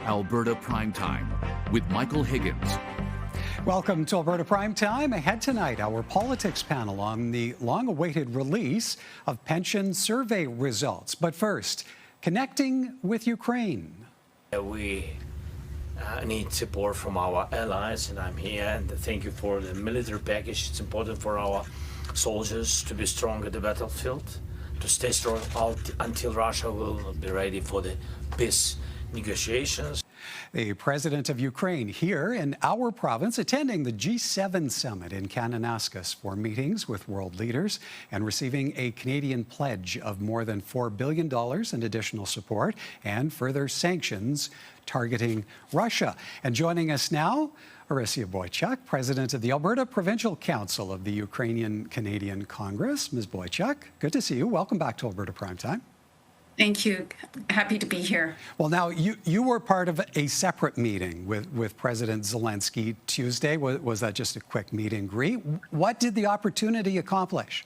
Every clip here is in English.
Alberta Primetime with Michael Higgins. Welcome to Alberta Primetime. Ahead tonight, our politics panel on the long-awaited release of pension survey results. But first, connecting with Ukraine. We need support from our allies, and I'm here, and thank you for the military package. It's important for our soldiers to be strong at the battlefield, to stay strong out until Russia will be ready for the peace negotiations. The president of Ukraine here in our province attending the G7 summit in Kananaskis for meetings with world leaders and receiving a Canadian pledge of more than $4 billion in additional support and further sanctions targeting Russia. And joining us now, Orysia Boychuk, president of the Alberta Provincial Council of the Ukrainian Canadian Congress. Ms. Boychuk, good to see you. Welcome back to Alberta Primetime. Thank you. Happy to be here. Well, now, you were part of a separate meeting with President Zelenskyy Tuesday. Was that just a quick meet and greet? What did the opportunity accomplish?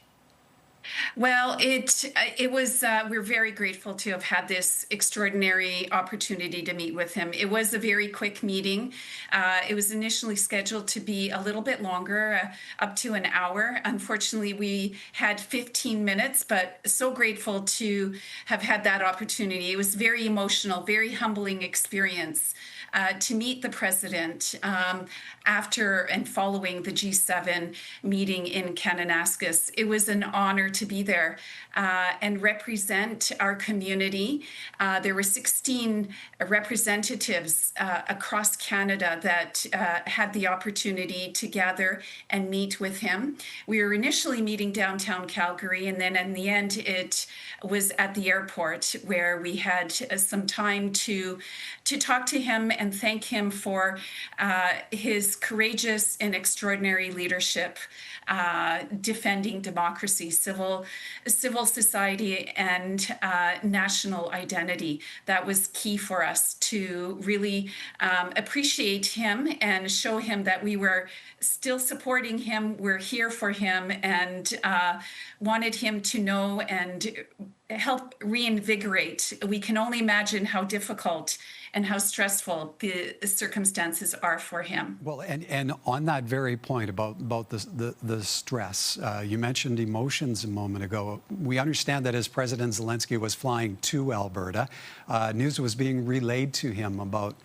Well, it was, we're very grateful to have had this extraordinary opportunity to meet with him. It was a very quick meeting. It was initially scheduled to be a little bit longer, up to an hour. Unfortunately, we had 15 minutes, but so grateful to have had that opportunity. It was very emotional, very humbling experience. To meet the president after and following the G7 meeting in Kananaskis. It was an honor to be there and represent our community. There were 16 representatives across Canada that had the opportunity to gather and meet with him. We were initially meeting downtown Calgary, and then in the end it was at the airport where we had some time to talk to him and thank him for his courageous and extraordinary leadership defending democracy, civil society, and national identity. That was key for us to really appreciate him and show him that we were still supporting him, we're here for him, and wanted him to know and help reinvigorate. We can only imagine how difficult and how stressful the circumstances are for him. Well, and on that very point about the stress, you mentioned emotions a moment ago. We understand that as President Zelenskyy was flying to Alberta, news was being relayed to him about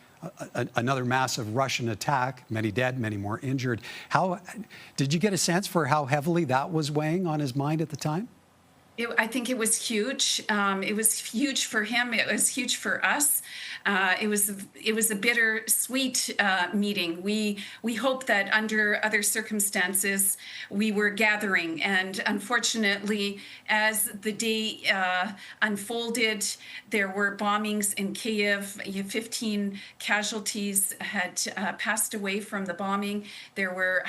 another massive Russian attack, many dead, many more injured. How did you get a sense for how heavily that was weighing on his mind at the time? I think it was huge. It was huge for him. It was huge for us. It was a bittersweet meeting. We hope that under other circumstances we were gathering, and unfortunately, as the day unfolded, there were bombings in Kyiv. 15 casualties had passed away from the bombing. There were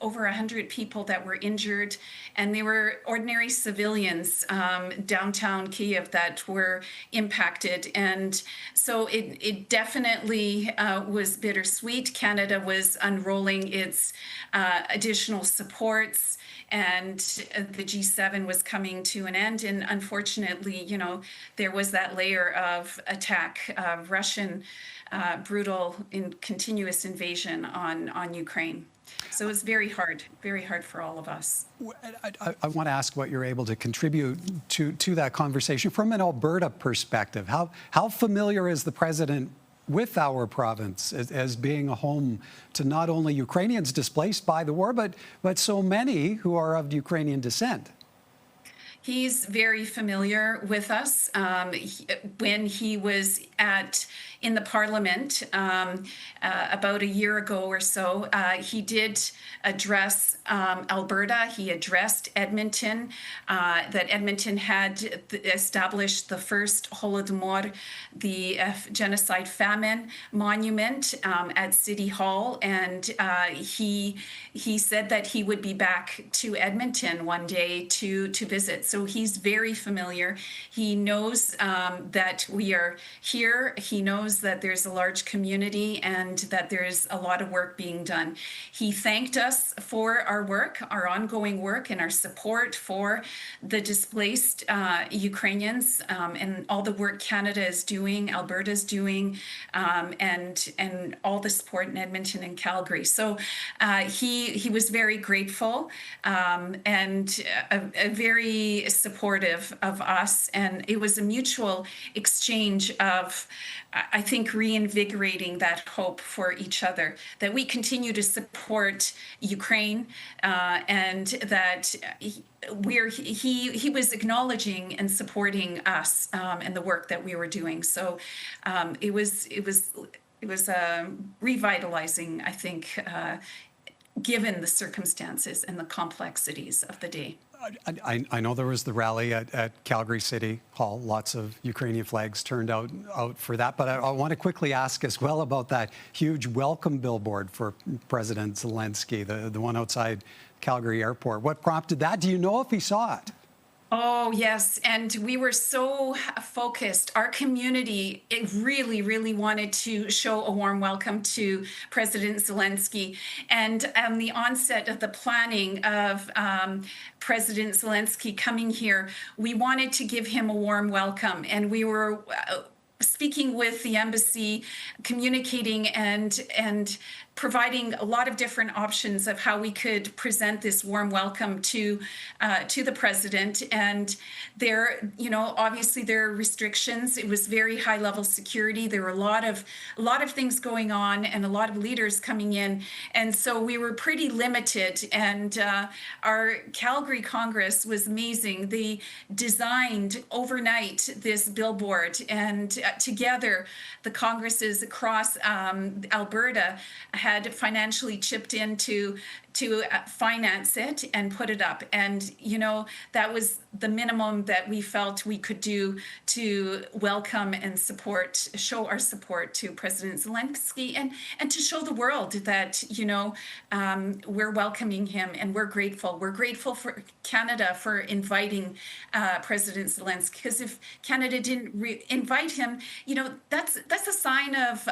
over 100 people that were injured, and they were ordinary civilians downtown Kyiv that were impacted. And so it definitely was bittersweet. Canada was unrolling its additional supports, and the G7 was coming to an end. And unfortunately, you know, there was that layer of attack, Russian brutal and continuous invasion on Ukraine. So it was very hard for all of us. I want to ask what you're able to contribute to that conversation from an Alberta perspective. How familiar is the president with our province as being a home to not only Ukrainians displaced by the war, but so many who are of Ukrainian descent? He's very familiar with us. When he was in the Parliament about a year ago or so, he did address Alberta. He addressed Edmonton, that Edmonton had established the first Holodomor, the genocide famine monument at City Hall, and he said that he would be back to Edmonton one day to visit. So he's very familiar. He knows that we are here. He knows that there's a large community and that there's a lot of work being done. He thanked us for our work, our ongoing work, and our support for the displaced Ukrainians, and all the work Canada is doing, Alberta is doing, and all the support in Edmonton and Calgary. So he was very grateful, and very supportive of us. And it was a mutual exchange of, I think, reinvigorating that hope for each other, that we continue to support Ukraine, and that he was acknowledging and supporting us, and the work that we were doing. So it was revitalizing, I think, given the circumstances and the complexities of the day. I know there was the rally at Calgary City Hall. Lots of Ukrainian flags turned out for that. But I want to quickly ask as well about that huge welcome billboard for President Zelenskyy, the one outside Calgary Airport. What prompted that? Do you know if he saw it? Oh, yes. And we were so focused. Our community, it really, really wanted to show a warm welcome to President Zelenskyy. And on the onset of the planning of President Zelenskyy coming here, we wanted to give him a warm welcome. And we were speaking with the embassy, communicating and providing a lot of different options of how we could present this warm welcome to the president. And there, obviously there are restrictions. It was very high level security. There were a lot of things going on and a lot of leaders coming in. And so we were pretty limited. And our Calgary Congress was amazing. They designed overnight this billboard, and together the Congresses across Alberta had financially chipped in to finance it and put it up. And, that was the minimum that we felt we could do to welcome and show our support to President Zelenskyy, and to show the world that, we're welcoming him and we're grateful. We're grateful for Canada for inviting President Zelenskyy, because if Canada didn't invite him, that's a sign of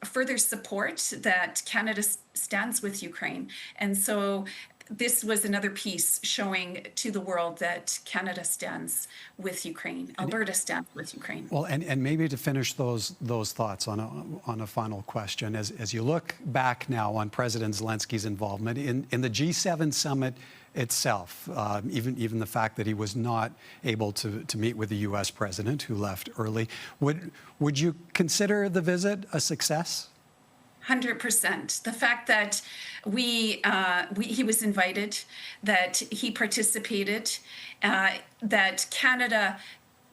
further support that Canada stands with Ukraine. And so this was another piece showing to the world that Canada stands with Ukraine, Alberta stands with Ukraine. Well, and maybe to finish those thoughts on a final question, as you look back now on President Zelenskyy's involvement in the G7 summit itself, even the fact that he was not able to meet with the U.S. president, who left early, would you consider the visit a success? 100%. The fact that he was invited, that he participated, that Canada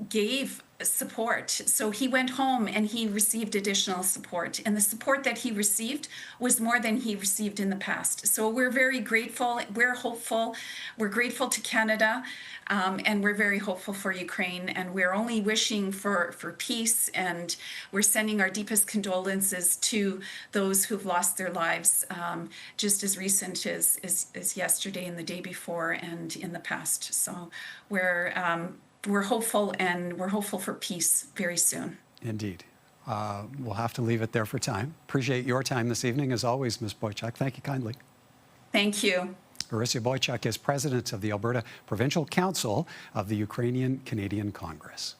gave support. So he went home and he received additional support. And the support that he received was more than he received in the past. So we're very grateful. We're hopeful. We're grateful to Canada. And we're very hopeful for Ukraine. And we're only wishing for peace. And we're sending our deepest condolences to those who've lost their lives, just as recent as yesterday and the day before and in the past. So we're hopeful, and we're hopeful for peace very soon. Indeed. We'll have to leave it there for time. Appreciate your time this evening, as always, Ms. Boychuk. Thank you kindly. Thank you. Orysia Boychuk is president of the Alberta Provincial Council of the Ukrainian Canadian Congress.